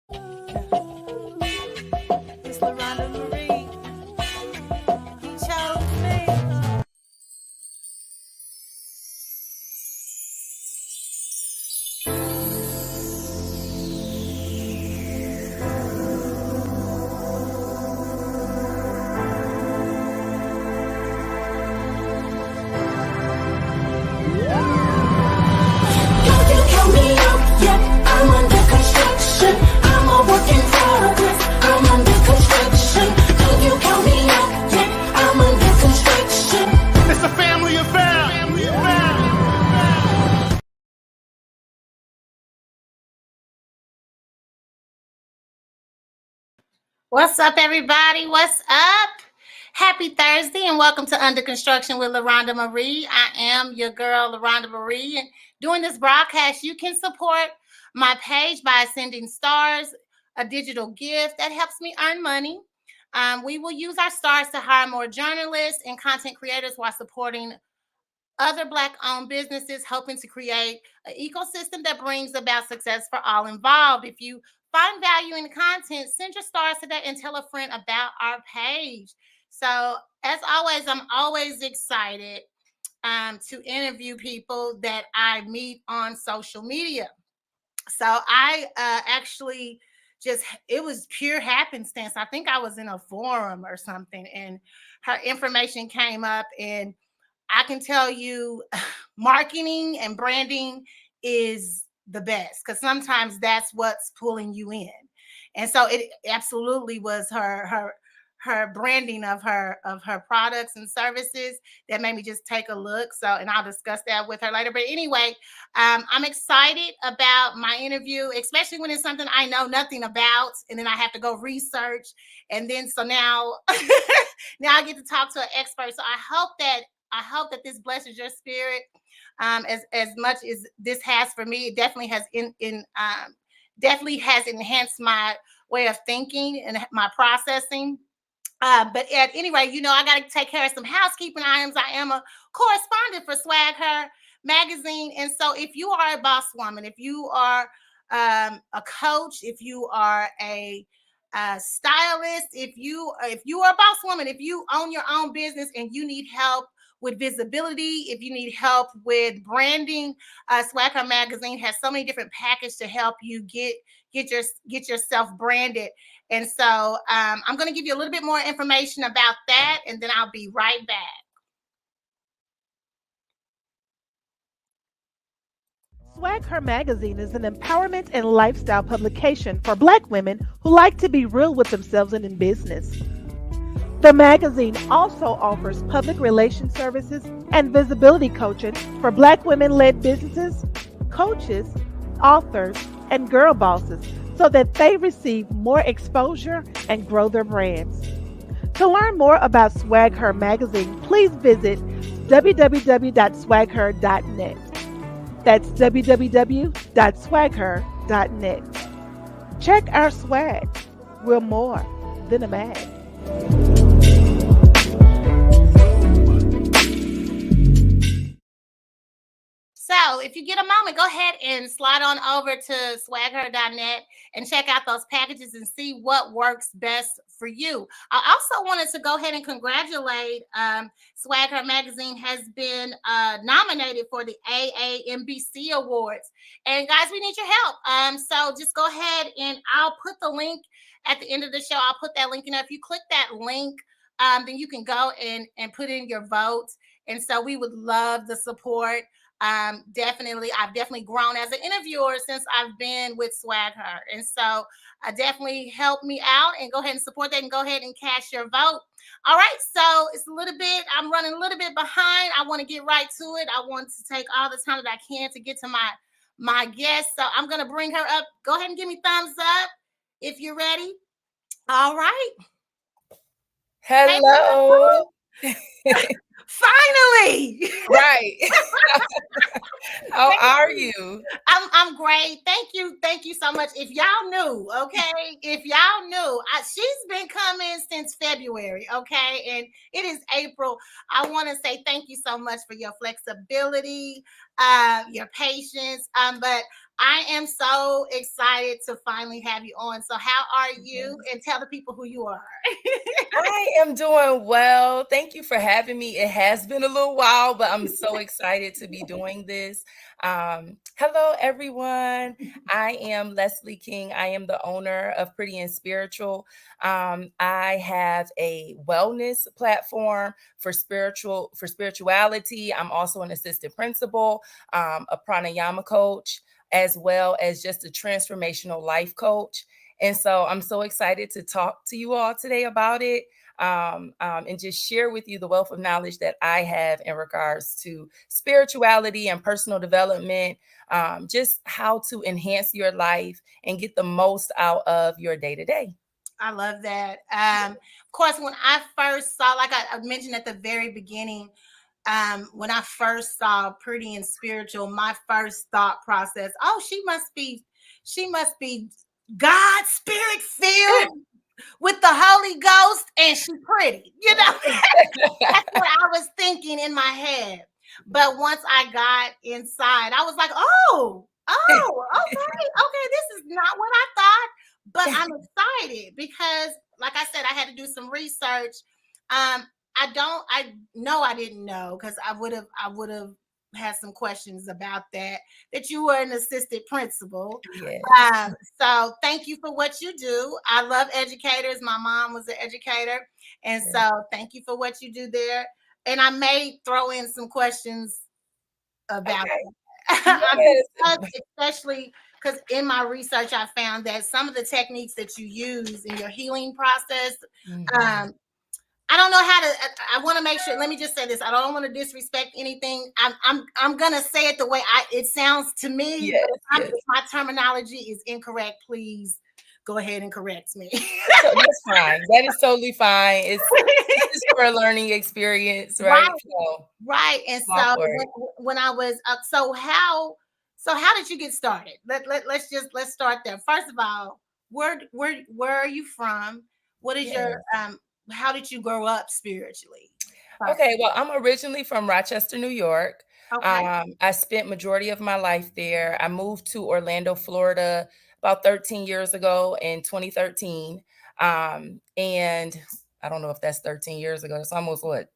It's LaRhonda Marie. He chose me. Don't you count me out yet? I'm under construction. I'm a work in progress. I'm under construction. Don't you count me out yet? I'm under construction. It's a family affair. Family affair. What's up, everybody? What's up? Happy Thursday and welcome to Under Construction with LaRhonda Marie. I am your girl, LaRhonda Marie. And during this broadcast, you can support my page by sending stars, a digital gift that helps me earn money. We will use our stars to hire more journalists and content creators while supporting other Black-owned businesses, hoping to create an ecosystem that brings about success for all involved. If you find value in the content, send your stars today and tell a friend about our page. So, as always, I'm always excited to interview people that I meet on social media. So, I actually it was pure happenstance. I think I was in a forum or something, and her information came up, and I can tell you marketing and branding is the best because sometimes that's what's pulling you in. And so it absolutely was her branding of her products and services that made me just take a look. So, and I'll discuss that with her later. But anyway, I'm excited about my interview, especially when it's something I know nothing about, and then I have to go research. And then so now, now I get to talk to an expert. So I hope that this blesses your spirit as much as this has for me. It definitely has definitely has enhanced my way of thinking and my processing. But at any rate, I got to take care of some housekeeping items. I am a correspondent for Swag Her magazine, and so if you are a boss woman, if you are a coach, if you are a stylist, if you are a boss woman, if you own your own business and you need help with visibility, if you need help with branding, Swag Her magazine has so many different packages to help you get yourself branded. And so I'm going to give you a little bit more information about that, and then I'll be right back. Swag Her magazine is an empowerment and lifestyle publication for Black women who like to be real with themselves and in business. The magazine also offers public relations services and visibility coaching for Black women-led businesses, coaches, authors, and girl bosses so that they receive more exposure and grow their brands. To learn more about Swag Her magazine, please visit www.swagher.net. That's www.swagher.net. Check our swag. We're more than a mag. So if you get a moment, go ahead and slide on over to swagher.net and check out those packages and see what works best for you. I also wanted to go ahead and congratulate Swag Her magazine has been nominated for the AAMBC Awards. And guys, we need your help. So just go ahead and I'll put the link at the end of the show. I'll put that link in. If you click that link, then you can go and put in your vote. And so we would love the support. I've definitely grown as an interviewer since I've been with Swag Her. And so definitely help me out and go ahead and support that and go ahead and cast your vote. All right. So I'm running a little bit behind. I want to get right to it. I want to take all the time that I can to get to my guest. So I'm going to bring her up. Go ahead and give me thumbs up if you're ready. All right. Hello. Finally. Right. How are you? I'm great. Thank you so much. If y'all knew, okay, she's been coming since February, okay, and it is April. I want to say thank you so much for your flexibility, your patience. But I am so excited to finally have you on. So, how are you? And tell the people who you are. I am doing well. Thank you for having me. It has been a little while, but I'm so excited to be doing this. Hello, everyone. I am Leslie King. I am the owner of Pretty and Spiritual. I have a wellness platform for spirituality. I'm also an assistant principal, a pranayama coach, as well as just a transformational life coach. And so I'm so excited to talk to you all today about it, and just share with you the wealth of knowledge that I have in regards to spirituality and personal development, just how to enhance your life and get the most out of your day to day. I love that. Of course, when I first saw, like I mentioned at the very beginning, when I first saw Pretty and Spiritual, my first thought process, oh, she must be God's spirit filled with the Holy Ghost, and she's pretty. That's what I was thinking in my head. But once I got inside, I was like, okay, this is not what I thought. But I'm excited because, like I said, I had to do some research. I know I didn't know because I would have had some questions about that you were an assistant principal. Yes. So thank you for what you do. I love educators. My mom was an educator. And so thank you for what you do there. And I may throw in some questions about Yes. especially because in my research, I found that some of the techniques that you use in your healing process, Mhm. I don't know how to. I want to make sure. Let me just say this. I don't want to disrespect anything. I'm gonna say it the way it sounds to me. Yes, But yes. if my terminology is incorrect, please go ahead and correct me. That's fine. That is totally fine. This is for a learning experience, Right, right? So right. And all so for it. when I was how did you get started? Let's start there. First of all, where are you from? What is your Yes. how did you grow up spiritually? Okay, well, I'm originally from Rochester, New York. Okay. I spent majority of my life there. I moved to Orlando, Florida about 13 years ago in 2013. And I don't know if that's 13 years ago. It's almost what,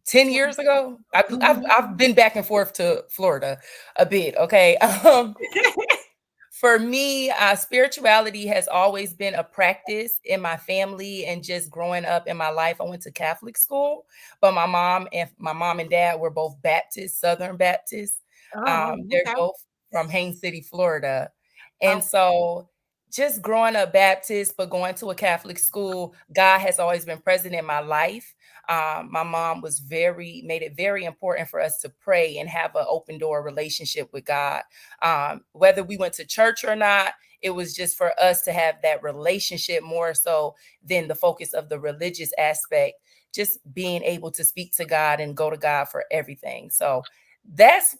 10 years ago? I've been back and forth to Florida a bit. Okay. For me, spirituality has always been a practice in my family and just growing up in my life. I went to Catholic school, but my mom and dad were both Baptist, Southern Baptist. Oh, They're okay. both from Haines City, Florida. And Oh, so just growing up Baptist, but going to a Catholic school, God has always been present in my life. My mom made it very important for us to pray and have an open door relationship with God. Whether we went to church or not, it was just for us to have that relationship more so than the focus of the religious aspect, just being able to speak to God and go to God for everything. So that's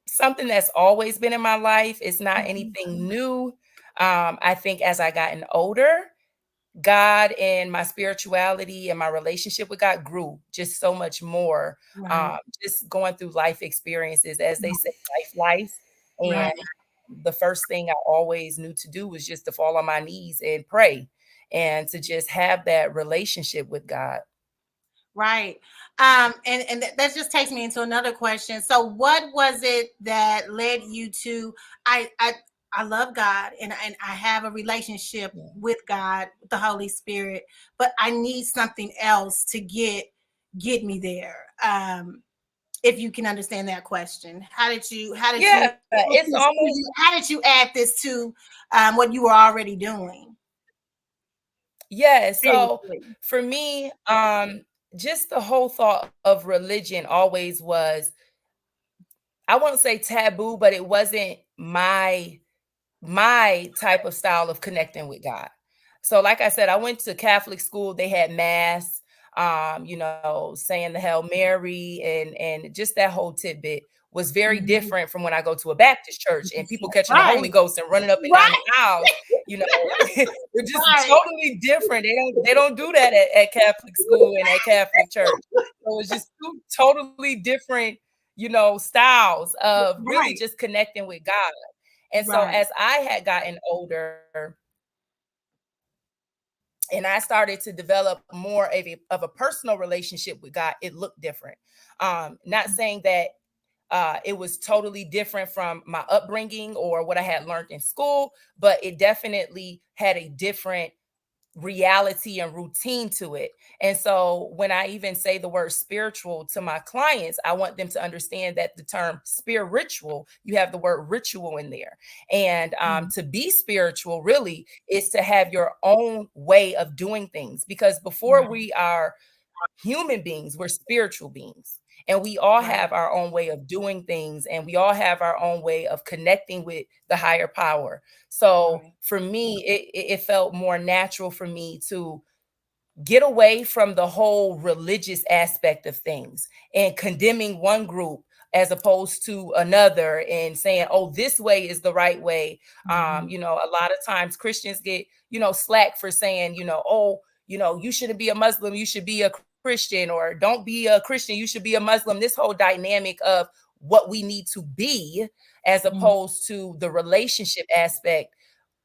something that's always been in my life. It's not anything new. I think as I gotten older, God and my spirituality and my relationship with God grew just so much more. right, Just going through life experiences, as they say, life. And right, the first thing I always knew to do was just to fall on my knees and pray and to just have that relationship with God. right. That just takes me into another question. So, what was it that led you to? I I I love God, and I have a relationship Yeah. with God, with the Holy Spirit, but I need something else to get me there. If you can understand that question, Yeah, it's almost how did you add this to what you were already doing? yeah. So Seriously. for me, just the whole thought of religion always was, I won't say taboo, but it wasn't my type of style of connecting with God. So, like I said, I went to Catholic school. They had mass, saying the Hail Mary and just that whole tidbit was very Mhm. different from when I go to a Baptist church and people catching the Holy Right, Ghost and running up and down right, the aisles. You know, they're just right, totally different. They don't do that at Catholic school and at Catholic church. So it's just two totally different, styles of really right. just connecting with God. And so Right. as I had gotten older and I started to develop more of a personal relationship with God, it looked different. Not saying that it was totally different from my upbringing or what I had learned in school, but it definitely had a different reality and routine to it. And so when I even say the word spiritual to my clients, I want them to understand that the term spiritual, you have the word ritual in there. And Mhm. to be spiritual really is to have your own way of doing things, because before Right. we are human beings, we're spiritual beings. And we all Right. have our own way of doing things, and we all have our own way of connecting with the higher power. So Right. for me, it felt more natural for me to get away from the whole religious aspect of things and condemning one group as opposed to another and saying, oh, this way is the right way. Mhm. A lot of times Christians get, slack for saying, oh, you shouldn't be a Muslim, you should be a Christian, or don't be a Christian, you should be a Muslim. This whole dynamic of what we need to be as Mhm. opposed to the relationship aspect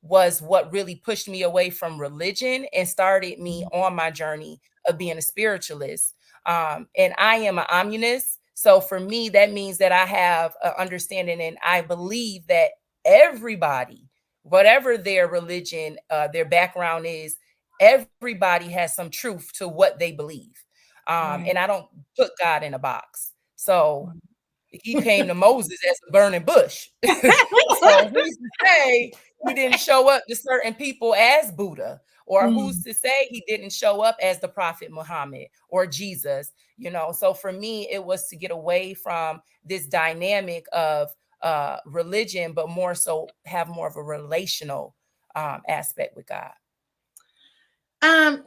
was what really pushed me away from religion and started me Mhm. on my journey of being a spiritualist. And I am an omnist. So for me, that means that I have an understanding and I believe that everybody, whatever their religion, their background is, everybody has some truth to what they believe. Right. And I don't put God in a box. So Right. he came to Moses as a burning bush. So who's to say he didn't show up to certain people as Buddha? Or who's Mm. to say he didn't show up as the Prophet Muhammad or Jesus? So for me, it was to get away from this dynamic of religion, but more so have more of a relational aspect with God. Um,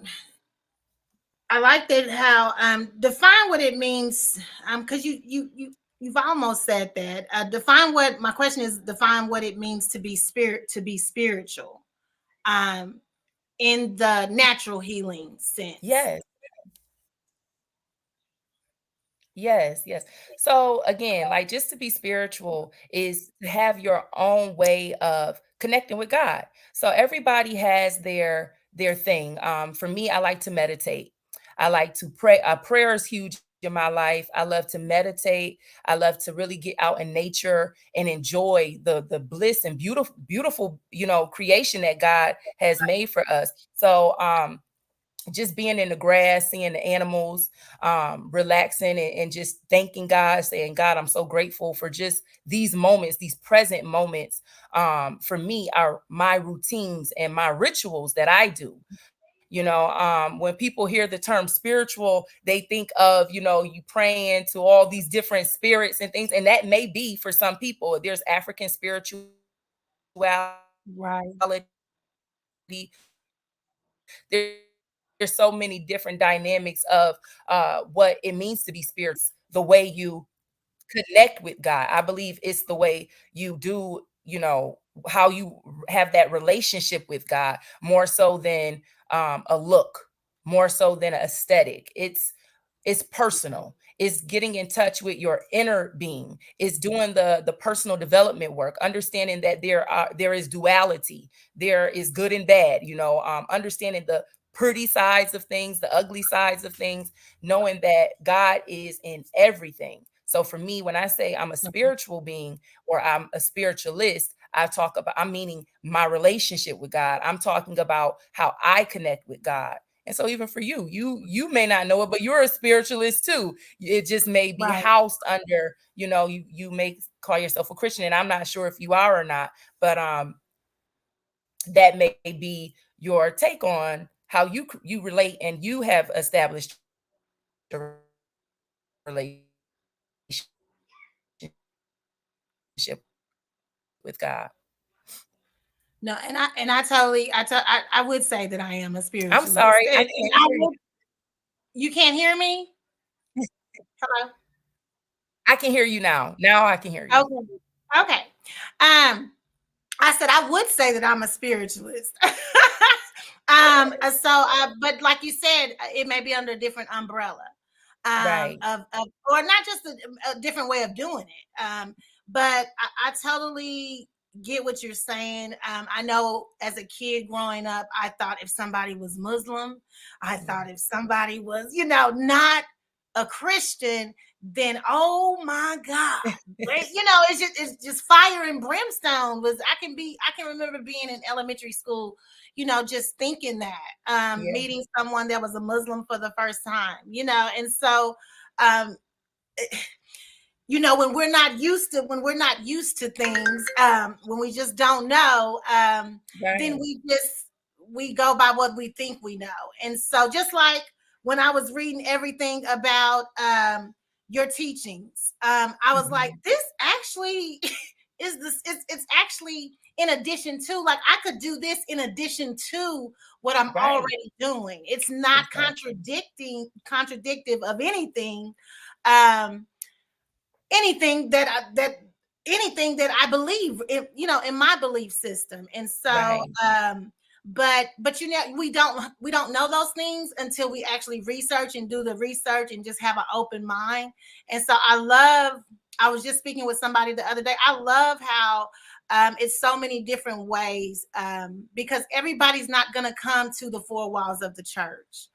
I like that how define what it means. Because you've almost said that. Define what my question is. Define what it means to be spiritual. Um, in the natural healing sense. Yes. Yes, yes. So again, like just to be spiritual is to have your own way of connecting with God. So everybody has their thing. For me, I like to meditate. I like to pray. Prayer is huge in my life. I love to meditate. I love to really get out in nature and enjoy the bliss and beautiful creation that God has made for us. So just being in the grass, seeing the animals, relaxing and just thanking God, saying, God, I'm so grateful for just these moments, these present moments. For me, are my routines and my rituals that I do. When people hear the term spiritual, they think of, you praying to all these different spirits and things. And that may be for some people. There's African spirituality. Right. There's so many different dynamics of what it means to be spiritual, the way you connect with God. I believe it's the way you do, how you have that relationship with God more so than a look, more so than an aesthetic. It's personal. It's getting in touch with your inner being. It's doing the personal development work, understanding that there is duality, there is good and bad. Understanding the pretty sides of things, the ugly sides of things, knowing that God is in everything. So for me, when I say I'm a spiritual being or I'm a spiritualist, I'm meaning my relationship with God. I'm talking about how I connect with God. And so even for you, you may not know it, but you're a spiritualist too. It just may be Right. housed under, you may call yourself a Christian, and I'm not sure if you are or not, but that may be your take on how you relate and you have established a relationship with God. No, and I totally I would say that I am a I'm spiritualist, sorry, I and can't I hear you. would. You can't hear me? Hello? I can hear you now. Now I can hear you. Okay. Okay. I said I would say that I'm a spiritualist. But like you said, it may be under a different umbrella, Right. or not just a different way of doing it. But I totally get what you're saying. I know as a kid growing up, I thought if somebody was Muslim, I thought if somebody was, not a Christian, then oh my God. It's just fire and brimstone. I can remember being in elementary school, just thinking that, meeting someone that was a Muslim for the first time, and so um when we're not used to things, when we just don't know, then we go by what we think we know. And so just like when I was reading everything about your teachings, I was like, this actually it's actually in addition to, like, I could do this in addition to what I'm already doing. It's not contradictive of um anything that I believe in, in my belief system. And so but we don't know those things until we actually research and do the research and just have an open mind. And so I was just speaking with somebody the other day. I love how it's so many different ways, because everybody's not going to come to the four walls of the church.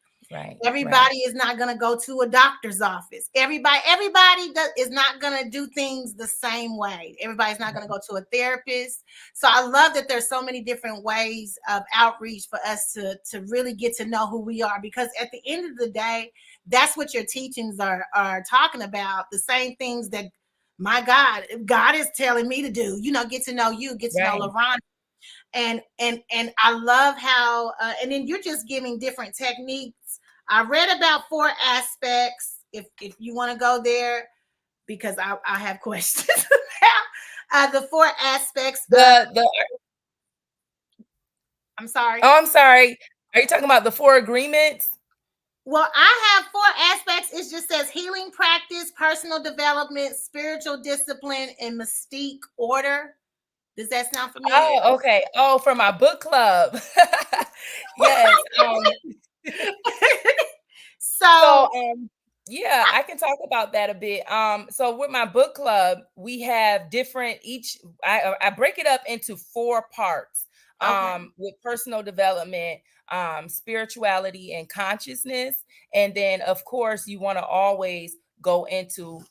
Everybody is not going to go to a doctor's office. Everybody is not going to do things the same way. Everybody's not going to go to a therapist. So I love that there's so many different ways of outreach for us to really get to know who we are, because at the end of the day, that's what your teachings are talking about. The same things that my God is telling me to do. Get to know you, get to know LaRhonda. And I love how and then you're just giving different techniques. I read about 4 aspects. If you want to go there, because I have questions about the 4 aspects. I'm sorry. Oh, I'm sorry. Are you talking about the 4 agreements? Well, I have 4 aspects. It just says healing practice, personal development, spiritual discipline, and mystique order. Does that sound familiar? Oh, okay. Oh, for my book club. Yes. So, yeah, I can talk about that a bit. So with my book club, we have different I break it up into 4 parts. With personal development, spirituality and consciousness. And then of course you want to always go into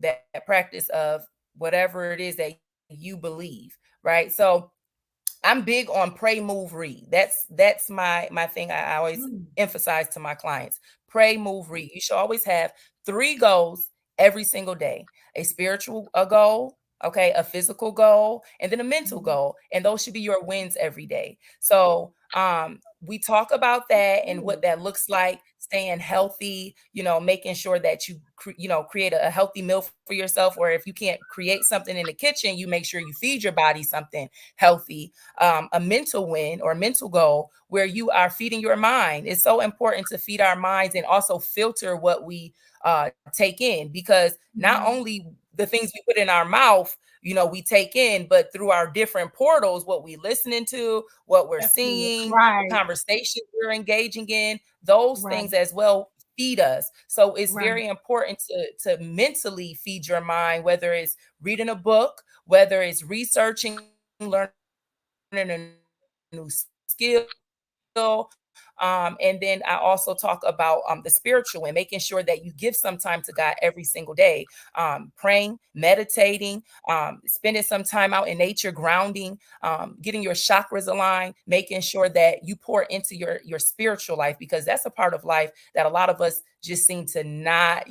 that practice of whatever it is that you believe, right? So I'm big on pray, move, read. That's my thing. I always emphasize to my clients: pray, move, read. You should always have 3 goals every single day: a spiritual goal, okay, a physical goal, and then a mental goal. And those should be your wins every day. So we talk about that and what that looks like, staying healthy, making sure that you create a healthy meal for yourself, or if you can't create something in the kitchen, you make sure you feed your body something healthy. A mental win or mental goal where you are feeding your mind. It's so important to feed our minds and also filter what we take in, because not only the things we put in our mouth, we take in, but through our different portals, what we listening to, what we're seeing, the conversations we're engaging in, those things as well feed us. So it's very important to mentally feed your mind, whether it's reading a book, whether it's researching, learning a new skill. And then I also talk about the spiritual and making sure that you give some time to God every single day, praying, meditating, spending some time out in nature, grounding, getting your chakras aligned, making sure that you pour into your spiritual life, because that's a part of life that a lot of us just seem to not,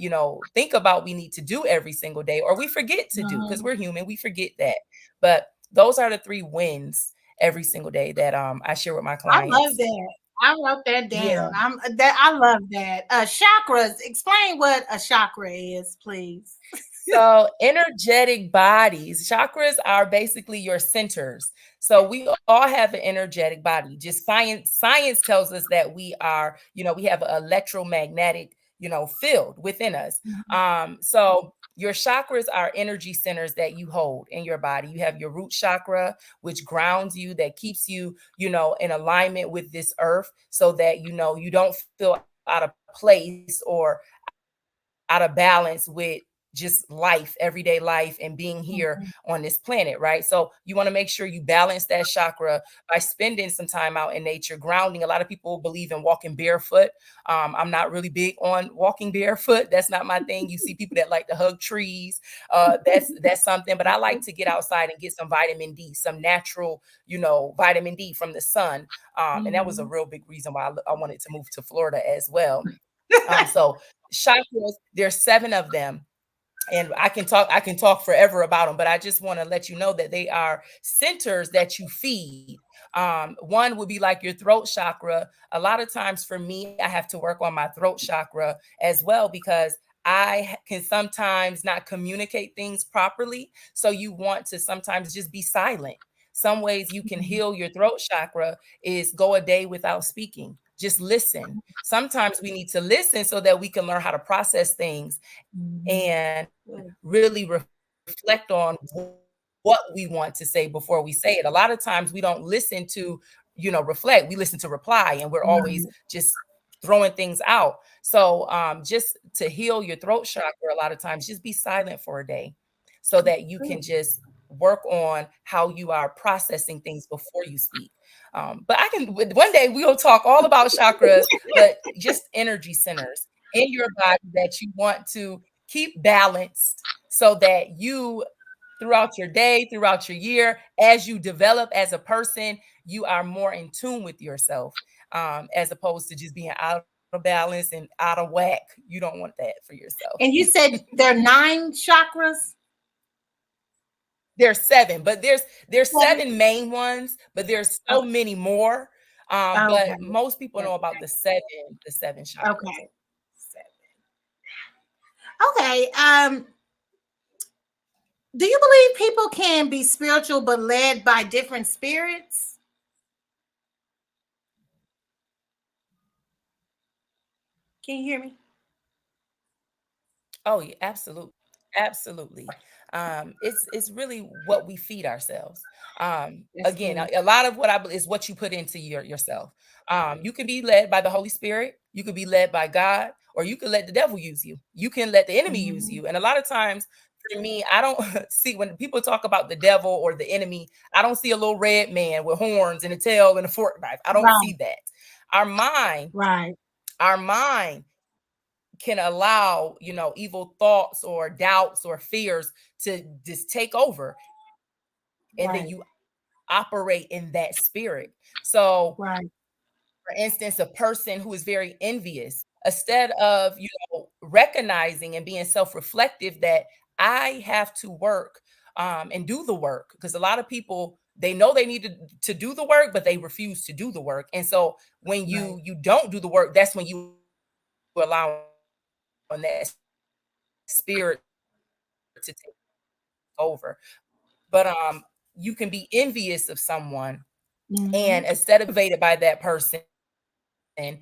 think about we need to do every single day, or we forget to do, because we're human, we forget that. But those are the 3 wins every single day that I share with my clients. I love that. I wrote that down. Yeah. I love that. Chakras. Explain what a chakra is, please. So energetic bodies, chakras are basically your centers. So we all have an energetic body. Just science tells us that we are, we have an electromagnetic, field within us. So your chakras are energy centers that you hold in your body. You have your root chakra, which grounds you, that keeps you, in alignment with this earth, so that, you don't feel out of place or out of balance with just life, everyday life, and being here on this planet, right? So you want to make sure you balance that chakra by spending some time out in nature, grounding. A lot of people believe in walking barefoot. I'm not really big on walking barefoot. That's not my thing. You see people that like to hug trees. That's something. But I like to get outside and get some vitamin D, some natural, vitamin D from the sun. And that was a real big reason why I wanted to move to Florida as well. So chakras, there's 7 of them, and I can talk forever about them, but I just want to let you know that they are centers that you feed. One would be like your throat chakra. A lot of times for me, I have to work on my throat chakra as well, because I can sometimes not communicate things properly. So you want to sometimes just be silent. Some ways you can heal your throat chakra is go a day without speaking. Just listen. Sometimes we need to listen so that we can learn how to process things and really reflect on what we want to say before we say it. A lot of times we don't listen to, reflect. We listen to reply, and we're always just throwing things out. So just to heal your throat chakra, a lot of times just be silent for a day so that you can just work on how you are processing things before you speak. But one day we'll talk all about chakras, but just energy centers in your body that you want to keep balanced so that you, throughout your day, throughout your year, as you develop as a person, you are more in tune with yourself, as opposed to just being out of balance and out of whack. You don't want that for yourself. And you said there are 9 chakras? There's 7, but there's 7? 7 main ones, but there's so Oh, many more. okay. But most people know about the seven chakras. Okay. 7. Okay. Do you believe people can be spiritual but led by different spirits? Can you hear me? Oh, yeah, absolutely. Absolutely. It's really what we feed ourselves. That's Again, good. a lot of what I believe is what you put into yourself. You can be led by the Holy Spirit, you could be led by God, or you can let the devil use you. You can let the enemy use Mhm. you. And a lot of times for me, I don't see when people talk about the devil or the enemy, I don't see a little red man with horns and a tail and a fork knife. I don't Right, see that. Our mind, right, our mind can allow evil thoughts or doubts or fears to just take over, and then right, you operate in that spirit. So right, for instance, a person who is very envious, instead of recognizing and being self-reflective that I have to work and do the work, because a lot of people, they know they need to do the work, but they refuse to do the work. And so when right. you don't do the work, that's when you allow that spirit to take over. But you can be envious of someone, Mhm. and instead of motivated by that person and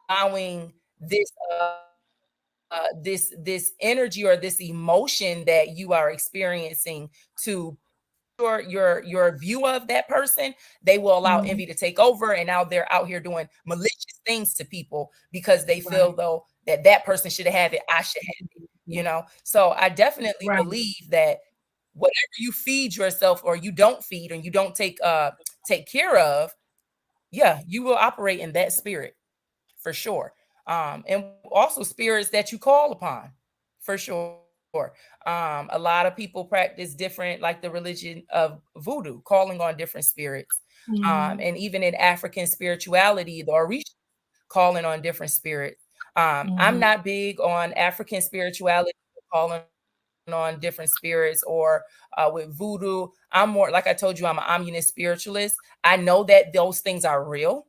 allowing this this energy or this emotion that you are experiencing to your view of that person, they will allow Mhm. envy to take over, and now they're out here doing malicious things to people because they feel Right, though that person should have it, I should have it. So I definitely right. believe that whatever you feed yourself or you don't feed and you don't take care of, yeah, you will operate in that spirit for sure. And also spirits that you call upon for sure. A lot of people practice different, like the religion of voodoo, calling on different spirits. Mhm. And even in African spirituality, the Orisha, calling on different spirits. I'm Mhm. not big on African spirituality, calling on different spirits, or with voodoo. I'm more, like I told you, I'm an omniscient spiritualist. I know that those things are real.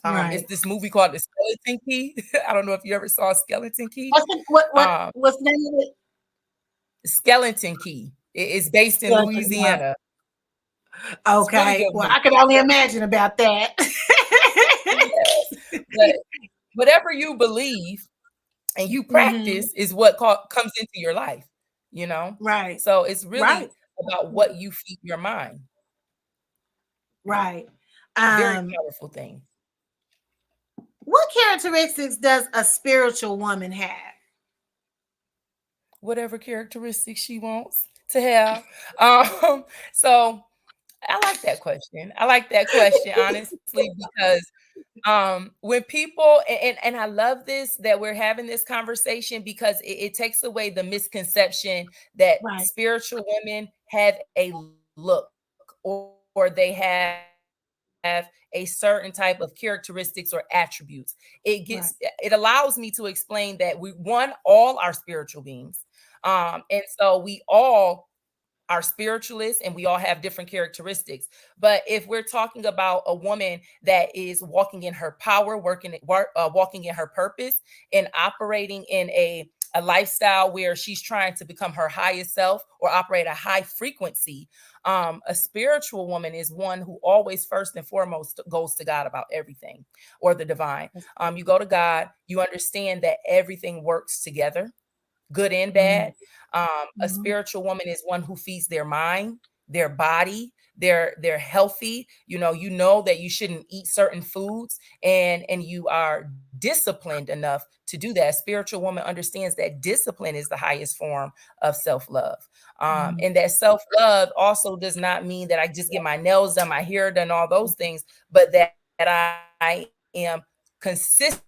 It's Right. this movie called The Skeleton Key. I don't know if you ever saw Skeleton Key. Um, What's the name of it? Skeleton Key. It's based in Skeleton Key. Louisiana. It's a really Okay. good Well, movie. I can only imagine about that. Yes. But whatever you believe and you Mhm. practice is what comes into your life, you know? Right. So it's really Right. about what you feed your mind. Right. Very Um, powerful thing. What characteristics does a spiritual woman have? Whatever characteristics she wants to have. So I like that question. I like that question, honestly, because when people and I love this that we're having this conversation because it takes away the misconception that Right, spiritual women have a look or they have a certain type of characteristics or attributes. It right. allows me to explain that we one all are spiritual beings. And so we all are spiritualists and we all have different characteristics. But if we're talking about a woman that is walking in her power, walking in her purpose, and operating in a lifestyle where she's trying to become her highest self or operate a high frequency, a spiritual woman is one who always first and foremost goes to God about everything or the divine. You go to God, you understand that everything works together, good and bad. A Mm-hmm. spiritual woman is one who feeds their mind, their body. They're healthy. You know that you shouldn't eat certain foods, and you are disciplined enough to do that. A spiritual woman understands that discipline is the highest form of self-love. And that self-love also does not mean that I just get my nails done, my hair done, all those things, but that I am consistently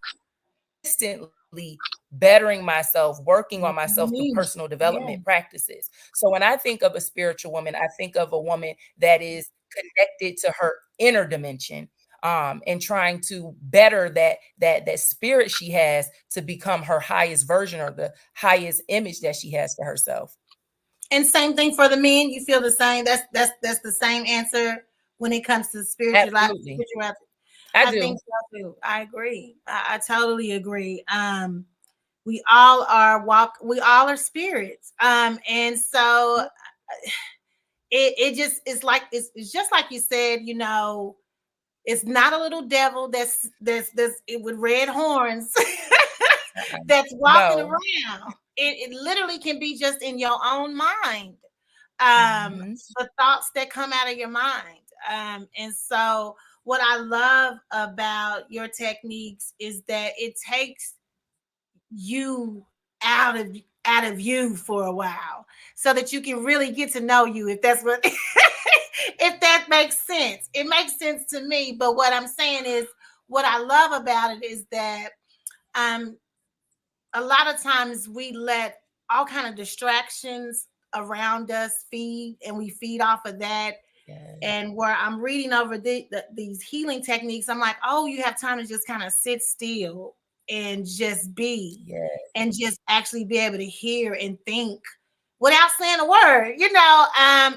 bettering myself, working on myself through personal Mm-hmm. development Yeah. practices. So when I think of a spiritual woman, I think of a woman that is connected to her inner dimension, and trying to better that spirit she has to become her highest version or the highest image that she has for herself. And same thing for the men. You feel the same. That's the same answer when it comes to Absolutely. spirituality. I I think do. so too. I agree. I totally agree. We all are we all are spirits. And so it just it's like it's just like you said, it's not a little devil that's it with red horns that's walking No. around. It literally can be just in your own mind. Mhm. The thoughts that come out of your mind. And so what I love about your techniques is that it takes you out of out of you for a while so that you can really get to know you, if that's what if that makes sense. It makes sense to me, but what I'm saying is what I love about it is that um a lot of times we let all kind of distractions around us feed, and we feed off of that. Yes. And where I'm reading over these healing techniques, I'm like, oh, you have time to just kind of sit still and just be, Yes. and just actually be able to hear and think without saying a word,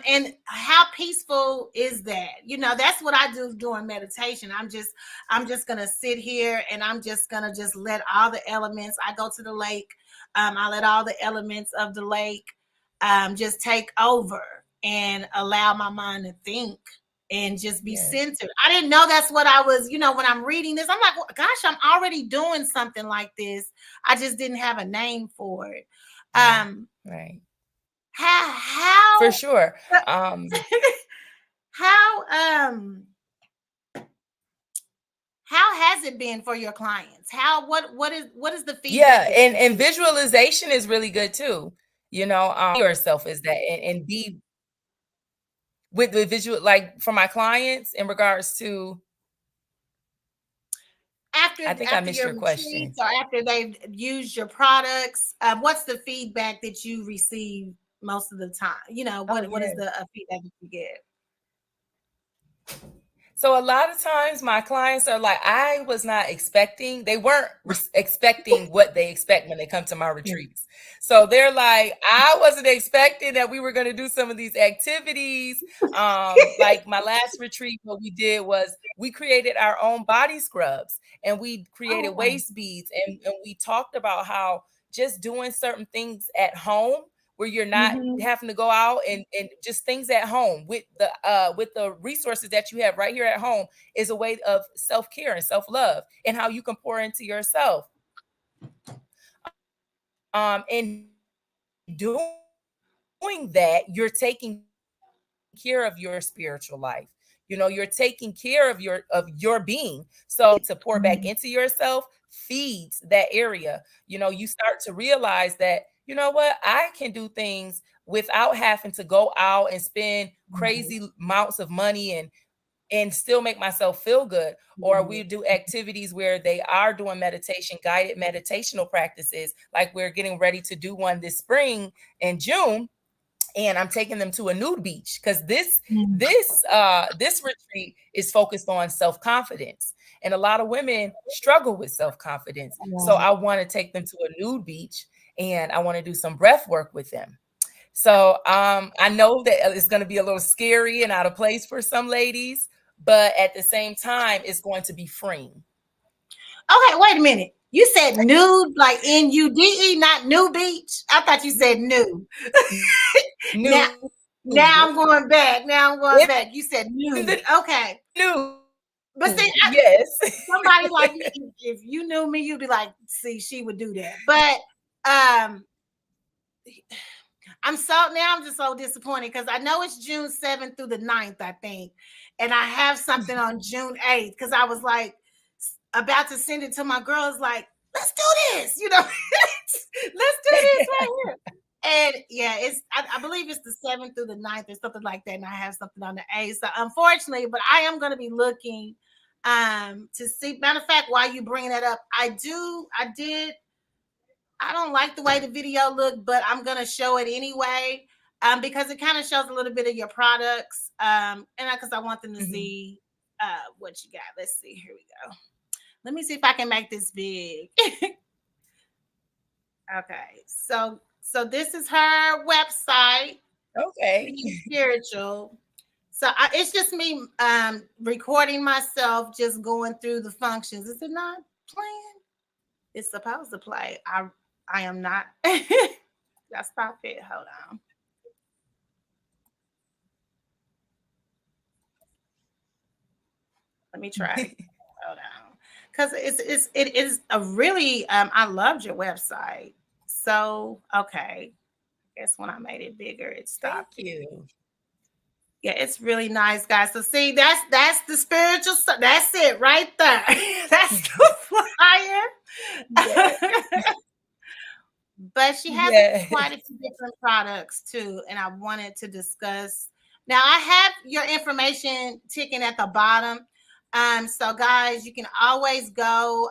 and how peaceful is that? That's what I do during meditation. I'm just gonna sit here and I'm just gonna just let all the elements. I go to the lake. I let all the elements of the lake just take over and allow my mind to think and just be Yes. centered. I didn't know that's what I was, when I'm reading this, I'm like, well, gosh, I'm already doing something like this. I just didn't have a name for it. Right. Um, Right. For how sure. how Um, how um how has it been for your clients? How what is the feedback yeah, that and you and get? visualization is really good too. Yourself is that and be with the visual, like for my clients in regards to, after I think I after missed your your question. retreats or after they've used your products, what's the feedback that you receive most of the time? Oh What is yeah. the feedback that you get? So a lot of times my clients are like, I was not expecting, they weren't expecting what they expect when they come to my Yeah. retreats. So they're like, I wasn't expecting that we were going to do some of these activities. Like my last retreat, what we did was we created our own body scrubs and we created Oh, wow. waist beads, and we talked about how just doing certain things at home where you're not Mhm. having to go out, and just things at home with the resources that you have right here at home is a way of self-care and self-love and how you can pour into yourself. And doing that, you're taking care of your spiritual life. You're you're taking care of your being. So to pour back into yourself feeds that area. You start to realize that, you know what, I can do things without having to go out and spend crazy amounts of money and still make myself feel good. Or we do activities where they are doing meditation, guided meditational practices, like we're getting ready to do one this spring in June, and I'm taking them to a nude beach because this retreat is focused on self-confidence, and a lot of women struggle with self-confidence. So I want to take them to a nude beach, and I want to do some breath work with them. So I know that it's going to be a little scary and out of place for some ladies, but at the same time, it's going to be freeing. Okay, wait a minute. You said nude, like N-U-D-E, not new beach. I thought you said nude. Nude. Now I'm going back. You said nude. Okay. Nude. But see, yes. Somebody like me, if you knew me, you'd be like, see, she would do that. But I'm just so disappointed because I know it's June 7th through the 9th, I think. And I have something on June 8th because I was like about to send it to my girls, like, let's do this, let's do this right here. And yeah, I believe it's the 7th through the 9th or something like that. And I have something on the 8th. So unfortunately, but I am going to be looking to see. Matter of fact, while you bring that up, I don't like the way the video looked, but I'm going to show it anyway because it kind of shows a little bit of your products. And because I want them to see what you got. Let's see. Here we go. Let me see if I can make this big. Okay. So this is her website. Okay. Spiritual. So it's just me recording myself, just going through the functions. Is it not playing? It's supposed to play. I am not. I stop it. Hold on. Let me try. Hold on. Because it is a really I loved your website. So okay. I guess when I made it bigger, it stopped. Thank you. Yeah, it's really nice, guys. So see, that's the spiritual stuff. That's it right there. That's the flyer. Yes. But she has quite a few different products too, and I wanted to discuss. Now I have your information ticking at the bottom. So guys, you can always go.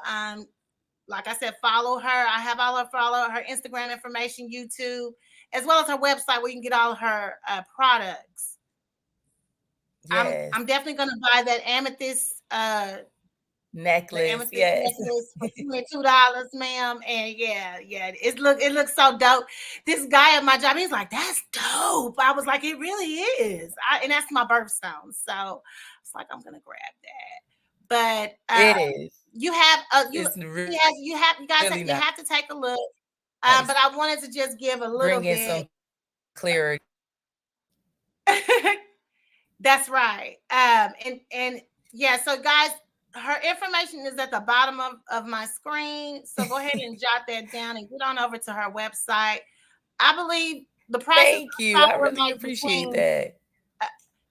Like I said, follow her. I have follow her Instagram information, YouTube, as well as her website where you can get all her products. Yes. I'm definitely gonna buy that amethyst necklace. Yes. Necklace for $22, ma'am. And yeah, it looks so dope. This guy at my job, he's like, that's dope. I was like, it really is. And that's my birthstone. So it's like, I'm gonna grab that. But it is. You have you guys really have to take a look. But I wanted to just give a little bit some clarity. That's right. And yeah, so guys, her information is at the bottom of my screen. So go ahead and jot that down and get on over to her website. I believe the price. Thank you. I really appreciate that.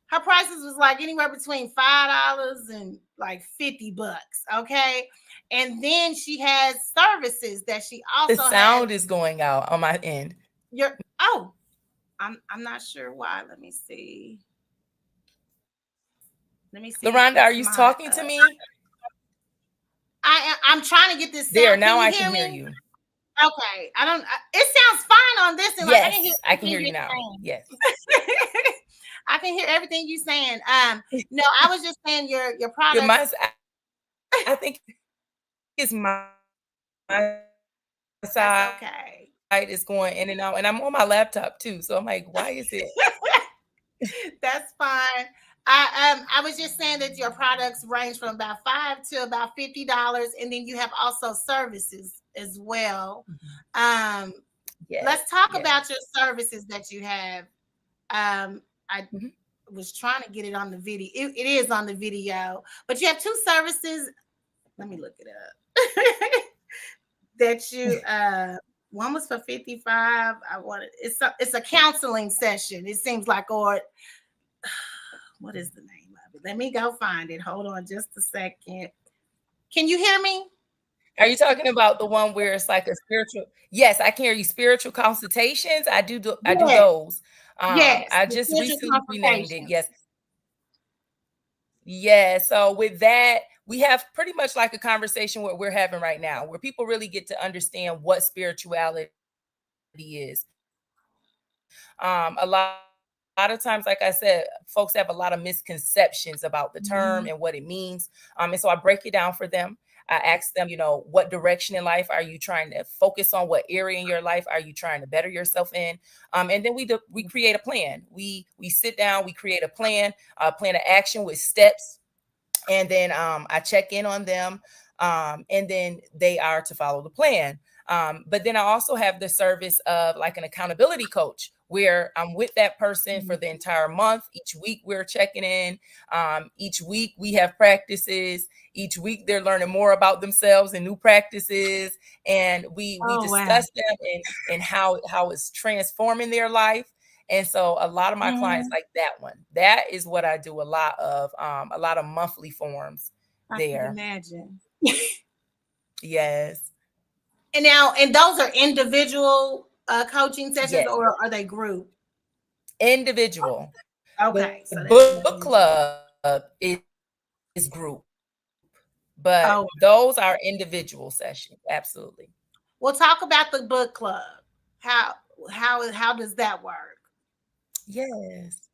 Her prices was like anywhere between $5 and like $50. Okay. And then she has services that she also the sound is going out on my end. I'm not sure why. Let me see. LaRhonda, are you talking to me? I'm trying to get this sound. There, now I can hear you. Okay. It sounds fine on this. And yes, I can hear you now. Yes. I can hear everything you're saying. No, I was just saying your product. I think it's my side. Okay. It's going in and out, and I'm on my laptop too. So I'm like, why is it? That's fine. I was just saying that your products range from about $5 to about $50, and then you have also services as well. Let's talk about your services that you have. I was trying to get it on the video. It is on the video, but you have two services. Let me look it up. That you one was for $55. It's a counseling session. It seems like, or What is the name of it? Let me go find it. Hold on just a second. Can you hear me? Are you talking about the one where it's like a spiritual? Yes, I can hear you. Spiritual consultations. I do Yes, those. yes, I the just spiritual recently renamed it. consultations. Yes. Yeah. So with that, we have pretty much like a conversation what we're having right now, where people really get to understand what spirituality is. A lot of times, like I said, folks have a lot of misconceptions about the term and what it Mhm. means. And so I break it down for them. I ask them, what direction in life are you trying to focus on? What area in your life are you trying to better yourself in? And then we create a plan. We sit down, we create a plan of action with steps, and then I check in on them, and then they are to follow the plan. But then I also have the service of like an accountability coach where I'm with that person for Mhm. the entire month. Each week we're checking in. Each week we have practices. Each week they're learning more about themselves and new practices, and we Oh wow. discuss them and how it's transforming their life. And so a lot of my clients Mhm. like that one. That is what I do a lot of monthly forms I could there. imagine. Yes. And now, and those are individual coaching sessions, Yes. or are they group? Individual. The Okay, book so that's club individual. is group, but those are Oh, individual sessions. Absolutely. we'll talk about the book club. How how does that work? Yes.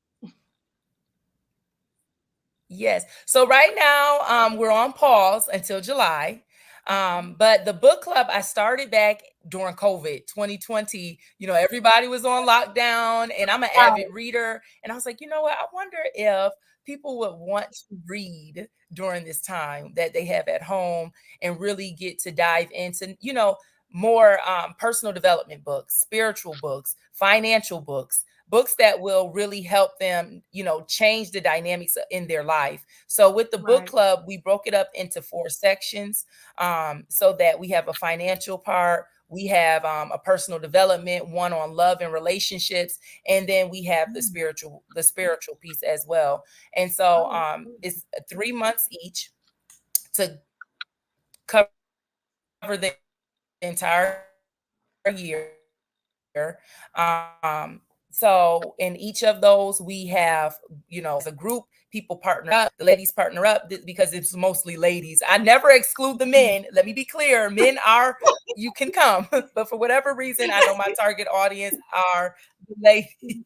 Yes. So right now, we're on pause until July. But the book club I started back during COVID 2020. Everybody was on lockdown, and I'm an Right. avid reader. And I was like, you know what? I wonder if people would want to read during this time that they have at home and really get to dive into, more personal development books, spiritual books, financial books, books that will really help them, change the dynamics in their life. So with the book Right. club, we broke it up into 4 sections, so that we have a financial part, we have a personal development, one on love and relationships, and then we have Mm. the spiritual piece as well. And so Oh, it's 3 months each to cover the entire year. So in each of those, we have, as a group, people partner up. The ladies partner up because it's mostly ladies. I never exclude the men. Let me be clear. Men are, you can come, but for whatever reason, I know my target audience are the ladies.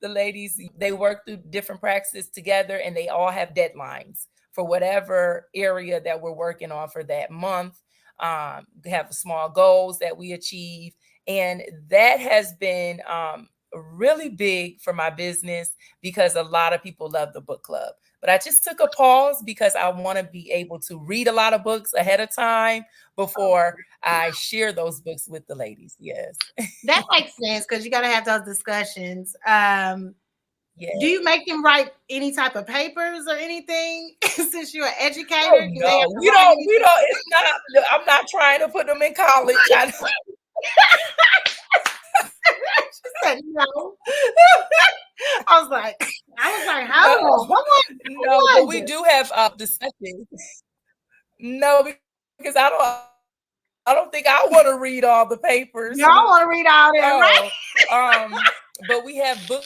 The ladies, they work through different practices together, and they all have deadlines for whatever area that we're working on for that month. We have small goals that we achieve, and that has been really big for my business because a lot of people love the book club. But I just took a pause because I want to be able to read a lot of books ahead of time before I share those books with the ladies. Yes. that makes sense because you got to have those discussions. Do Yeah. you make them write any type of papers or anything? Since you're an Oh educator, do they have no, to write we anything? don't. It's not. I'm not trying to put them in college. She said no. I was like, hold No, on, I no, but we wonder. do have discussions. No, because I don't think I want to read all the papers. Y'all want to read all that, No, right? but we have book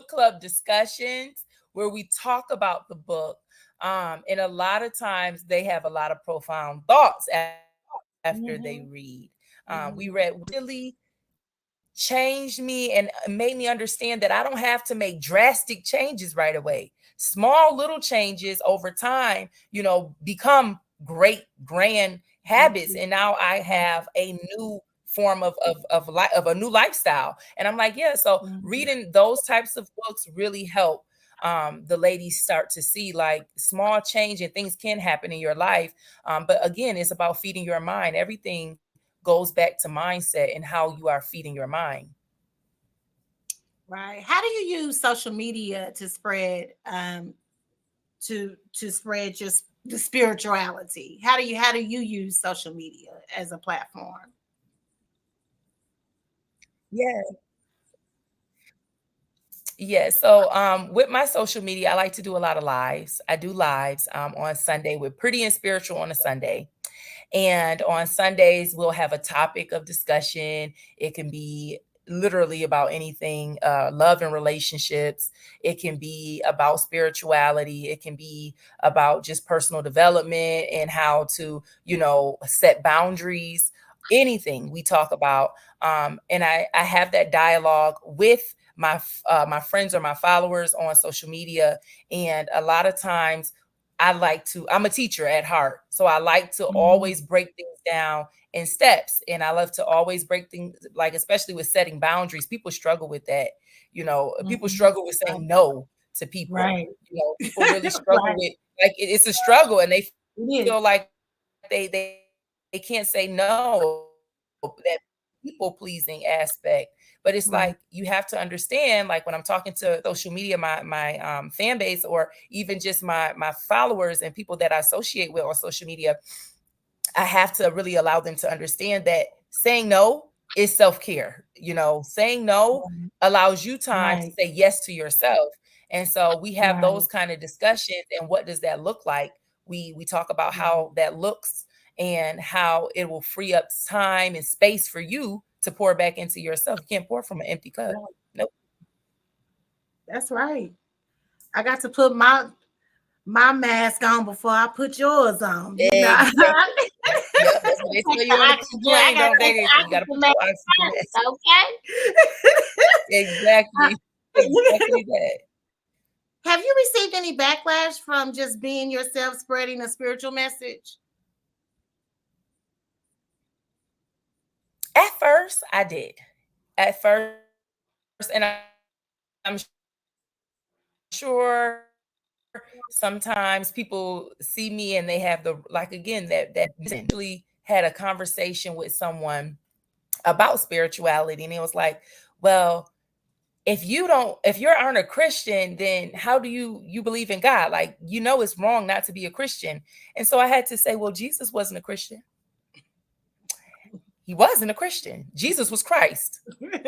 club discussions where we talk about the book. And a lot of times they have a lot of profound thoughts after they read. We read Mm-hmm. one that Mm-hmm. really changed me and made me understand that I don't have to make drastic changes right away. Small little changes over time, become great grand habits. And now I have a new form of a new lifestyle. And I'm like, yeah, so Mm-hmm. reading those types of books really help the ladies start to see like small change and things can happen in your life. But again, it's about feeding your mind. Everything goes back to mindset and how you are feeding your mind. Right. How do you use social media to spread to spread just the spirituality? How do you use social media as a platform? Yeah. Yeah, so with my social media, I like to do a lot of lives. I do lives on Sunday with Pretty and Spiritual on a Sunday. And on Sundays, we'll have a topic of discussion. It can be literally about anything, love and relationships. It can be about spirituality. It can be about just personal development and how to, set boundaries. Anything we talk about, and I have that dialogue with my friends or my followers on social media, and a lot of times I'm a teacher at heart. So I like to always break things down in steps. And I love to always break things, like, especially with setting boundaries. People struggle with that. People struggle with saying no to people. Right. People really struggle Right. with, like, it's a struggle, and they It feel is. like they can't say no, that people pleasing aspect. But it's like, you Right. have to understand, like, when I'm talking to social media, my fan base, or even just my followers and people that I associate with on social media, I have to really allow them to understand that saying no is self-care. Saying no allows you time to Right. say yes to yourself. And so we have Right. those kind of discussions, and what does that look like? We talk about Right. how that looks and how it will free up time and space for you to pour back into yourself. You can't pour from an empty cup. Right. Nope. That's right. I got to put my mask on before I put yours on. Exactly. Yep, that's what they tell Take you the on the oxygen. I plane, gotta don't they? take They the say you gotta oxygen put mask your oxygen mask. first, okay? Exactly. Exactly that. Have you received any backlash from just being yourself, spreading a spiritual message? At first, I did. At first, and I'm sure sometimes people see me and they have the, like, again, that recently had a conversation with someone about spirituality, and it was like, well, if you aren't a Christian, then how do you believe in God? Like, it's wrong not to be a Christian. And so I had to say, well, Jesus wasn't a Christian. He wasn't a Christian. Jesus was Christ.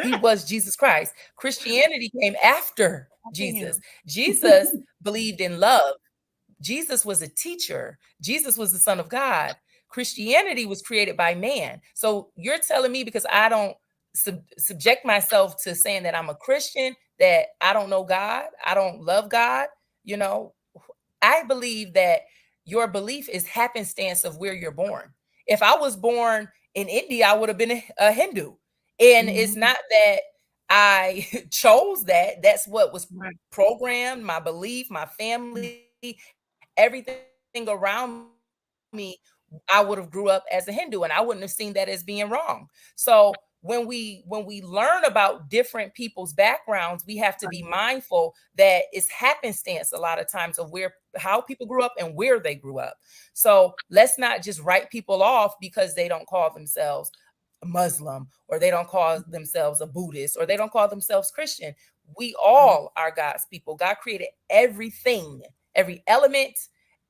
He was Jesus Christ. Christianity came after Jesus. Him. Jesus believed in love. Jesus was a teacher. Jesus was the Son of God. Christianity was created by man. So you're telling me, because I don't subject myself to saying that I'm a Christian, that I don't know God, I don't love God? You know, I believe that your belief is happenstance of where you're born. If I was born in India, I would have been a Hindu. And it's Mhm. not that I chose that. That's what was Right. programmed, my belief, my family, everything around me. I would have grew up as a Hindu, and I wouldn't have seen that as being wrong. So when we learn about different people's backgrounds, we have to be mindful that it's happenstance a lot of times of how people grew up and where they grew up. So let's not just write people off because they don't call themselves Muslim, or they don't call themselves a Buddhist, or they don't call themselves Christian. We all are God's people. God created everything, every element,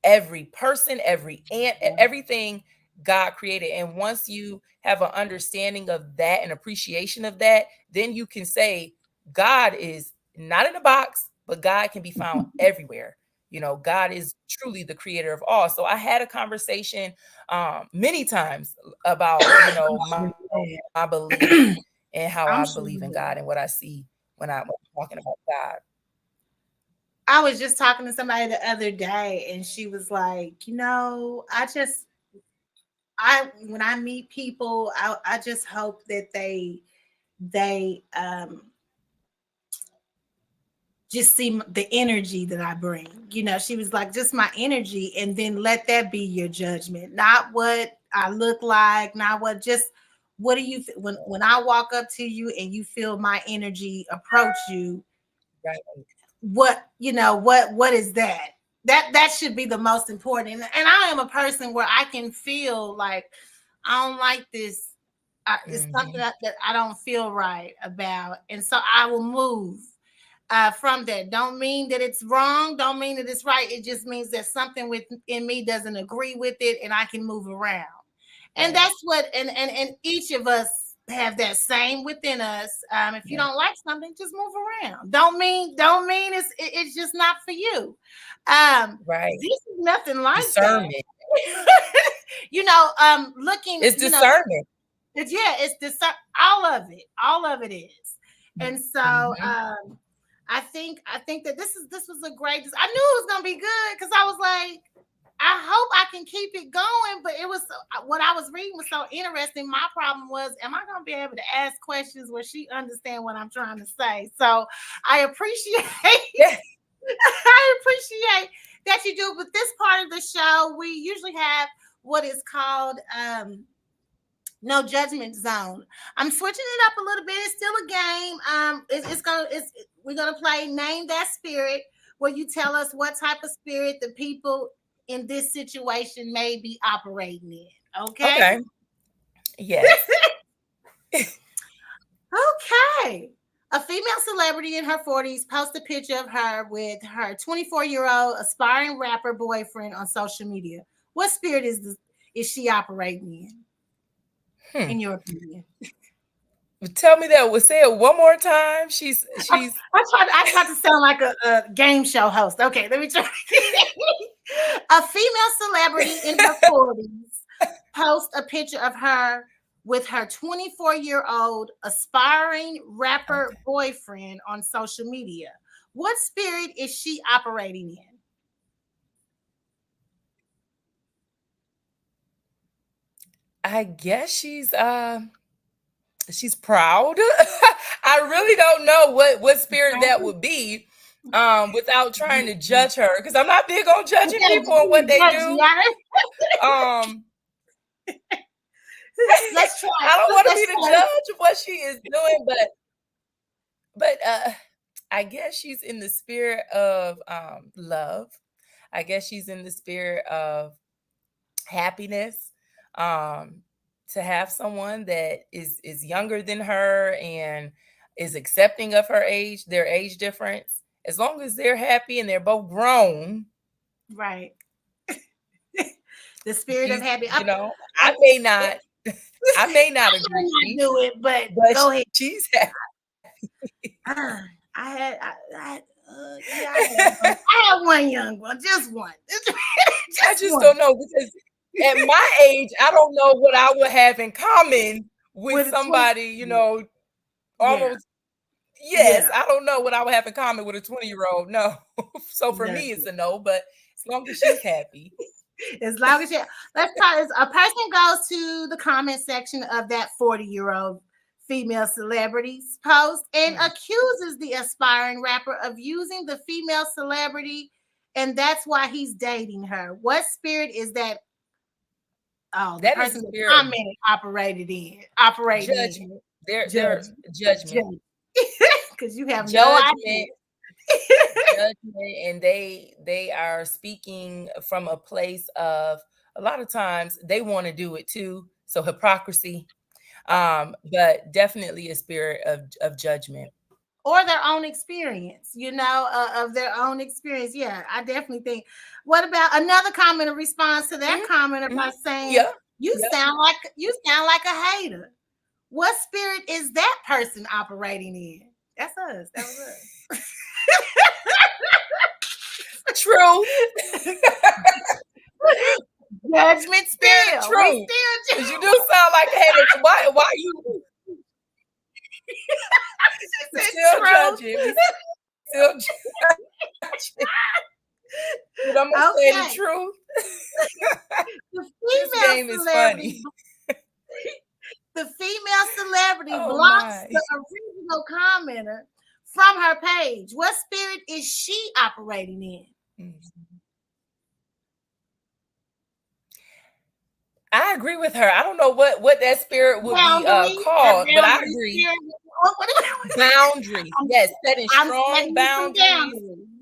every person, every ant, everything God created. And once you have an understanding of that and appreciation of that, then you can say God is not in a box, but God can be found everywhere. God is truly the creator of all. So I had a conversation many times about, I'm sure you my belief did. and how I I'm sure believe you in God did. and what I see when I'm talking about God. I was just talking to somebody the other day, and she was like, I when I meet people, I just hope that they just see the energy that I bring. She was like, just my energy, and then let that be your judgment, not what I look like, not just what do you when I walk up to you and you feel my energy approach you, Right. what is that? That should be the most important. And I am a person where I can feel like I don't like this. It's something Hmm. that I don't feel right about, and so I will move from that. Don't mean that it's wrong. Don't mean that it's right. It just means that something within me doesn't agree with it, and I can move around. And Right. that's what. And each of us. have that same within us. If you don't like something, just move around. Don't mean it's just not for you. Right. This is nothing like Discernment. that. Looking, It's discernment. It's all of it is. And so I think that this was a great. I knew it was gonna be good because I was like, I hope I can keep it going. But it was what I was reading was so interesting. My problem was, am I gonna be able to ask questions where she understand what I'm trying to say? So I appreciate I appreciate that you do. But this part of the show, we usually have what is called no judgment zone. I'm switching it up a little bit. It's still a game. We're gonna play Name That Spirit, where you tell us what type of spirit the people in this situation may be operating in. Okay. Yes. Okay. A female celebrity in her 40s posts a picture of her with her 24-year-old aspiring rapper boyfriend on social media. What spirit is she operating in your opinion? Tell me that. Say it one more time. She's. I tried to sound like a game show host. Okay, let me try. A female celebrity in her 40s posts a picture of her with her 24-year-old aspiring rapper boyfriend on social media. What spirit is she operating in? I guess she's proud. I really don't know what spirit that would be, without trying to judge her, because I'm not big on judging people and what they do. Let's try. I don't want to be the judge of what she is doing, but I guess she's in the spirit of love. I guess she's in the spirit of happiness. To have someone that is younger than her and is accepting of their age difference, as long as they're happy and they're both grown. Right. The spirit of happy. I may not agree. Do it, but go ahead. She's happy. I had one young one, just one. I just don't know, because at my age, I don't know what I would have in common with somebody, almost. Yes, I don't know what I would have in common with a 20-year-old. No. So for me, it's a no, but as long as she's happy. As long as let's try this. A person goes to the comment section of that 40-year-old female celebrity's post and accuses the aspiring rapper of using the female celebrity, and that's why he's dating her. What spirit is that? Oh, that person that commented operating judgment. They're judgment. Because you have no idea. Judgment, and they are speaking from a place of, a lot of times they want to do it too, so hypocrisy, but definitely a spirit of judgment or their own experience, of their own experience. Yeah, I definitely think. What about another comment in response to that comment about saying you sound like a hater? What spirit is that person operating in? That's us. That was us. True. Judgment still. True. Because you do sound like a hater. So why you still judging? Still judging. But I'm gonna say the truth. This game is funny. The female celebrity blocks the original commenter from her page. What spirit is she operating in? I agree with her. I don't know what that spirit would be called, but I agree. Boundaries. Yes, setting strong boundaries.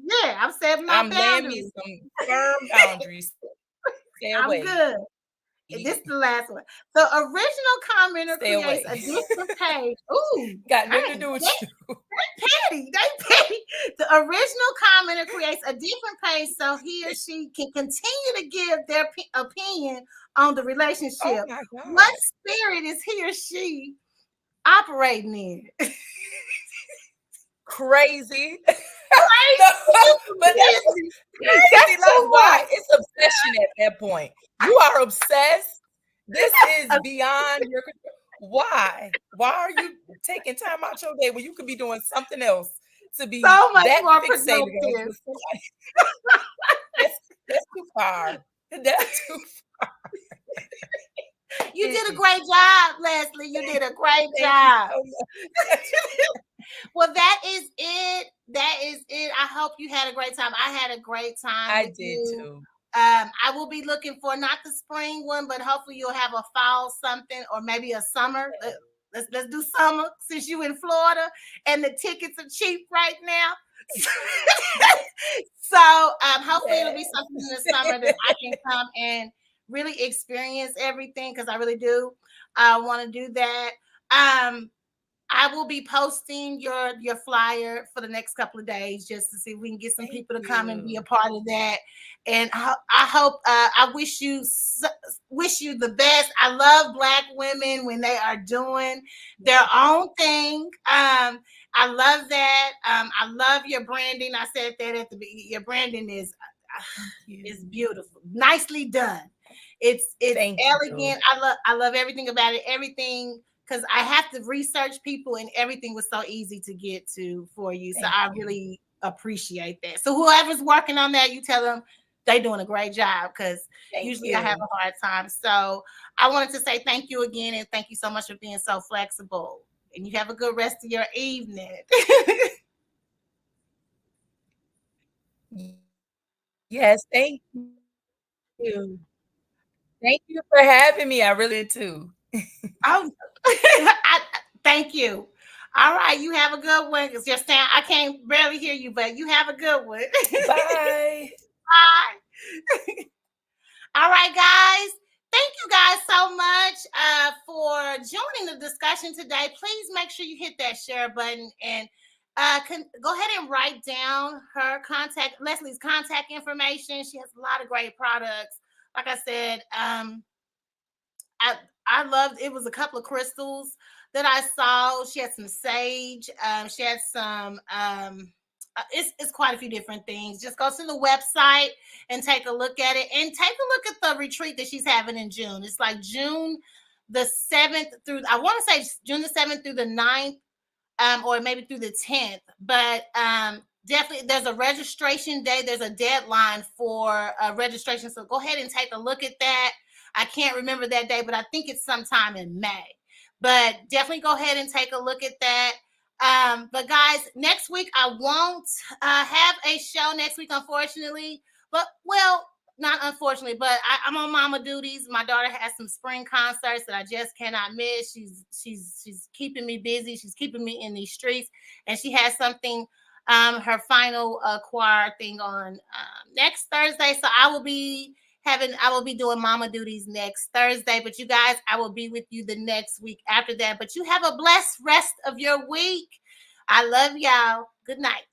Yeah, I'm setting my boundaries. I'm laying me some firm boundaries. I'm good. This is the last one. The original commenter creates a different page. Ooh, got nothing to do with you. They petty. The original commenter creates a different page so he or she can continue to give their opinion on the relationship. Oh my God. What spirit is he or she operating in? Crazy. Right? No, You but that's busy. crazy. That's Like, too why? much. It's obsession at that point. You are obsessed. This is beyond your control. Why? Why are you taking time out your day when you could be doing something else to be So much that more fixated on productive. just somebody? That's too far. That's too You did a far. great job, Leslie. You did a great Thank you job. so much. Well, that is it. That is it. I hope you had a great time. I had a great time I with did you. too. I will be looking for not the spring one, but hopefully you'll have a fall something or maybe a summer. Let's do summer since you in Florida and the tickets are cheap right now. So hopefully it'll be something in the summer that I can come and really experience everything because I really do want to do that. I will be posting your flyer for the next couple of days just to see if we can get some Thank people to come and be a you. part of that. And I hope I wish you the best. I love Black women when they are doing their own thing. I love that. I love your branding. I said that at the beginning. Your branding is beautiful, nicely done. It's Thank you. elegant. I love everything about it. Everything because I have to research people and everything was so easy to get to for you. So Thank I you. really appreciate that. So whoever's working on that, you tell them they're doing a great job because Thank usually I have you. a hard time. So I wanted to say thank you again and thank you so much for being so flexible. And you have a good rest of your evening. Yes, thank you. Thank you for having me. I really did too. Oh, thank you. All right, you have a good one. It's just saying I can't barely hear you, but you have a good one. Bye. Bye. All right, guys. Thank you guys so much for joining the discussion today. Please make sure you hit that share button and go ahead and write down Leslie's contact information. She has a lot of great products. Like I said, I I loved it was a couple of crystals that I saw. She had some sage. She had some it's quite a few different things. Just go to the website and take a look at it and take a look at the retreat that she's having in June. It's like June the 7th through I want to say June the 7th through the 9th or maybe through the 10th. But definitely there's a registration day. There's a deadline for registration. So go ahead and take a look at that. I can't remember that day, but I think it's sometime in May. But definitely go ahead and take a look at that. But guys, next week I won't have a show next week, unfortunately. But well, not unfortunately, but I'm on mama duties. My daughter has some spring concerts that I just cannot miss. She's keeping me busy. She's keeping me in these streets, and she has something, her final choir thing on next Thursday. So I will be doing mama duties next Thursday. But you guys, I will be with you the next week after that. But you have a blessed rest of your week. I love y'all. Good night.